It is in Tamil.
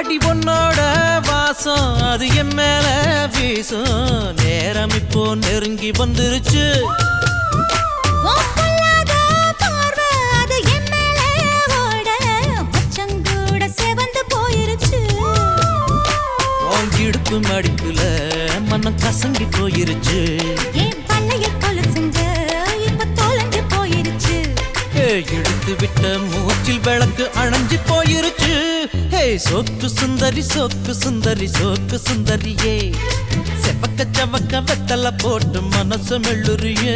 அடி பொண்ணோட வாசம் அது என் மேல வீசும் நேரம் இப்போ நெருங்கி வந்துருச்சு இடுப்பு மடிப்புல மனம் கசங்கி போயிருச்சு எடுத்து விட்ட மூச்சில் விளக்கு அணைஞ்சு போயிருச்சு சோக்கு சுந்தரி சோக்கு சுந்தரி சோக்கு சுந்தரியே செவக்க செவக்க வெத்தல போட்டு மனசு மெல்லுறியே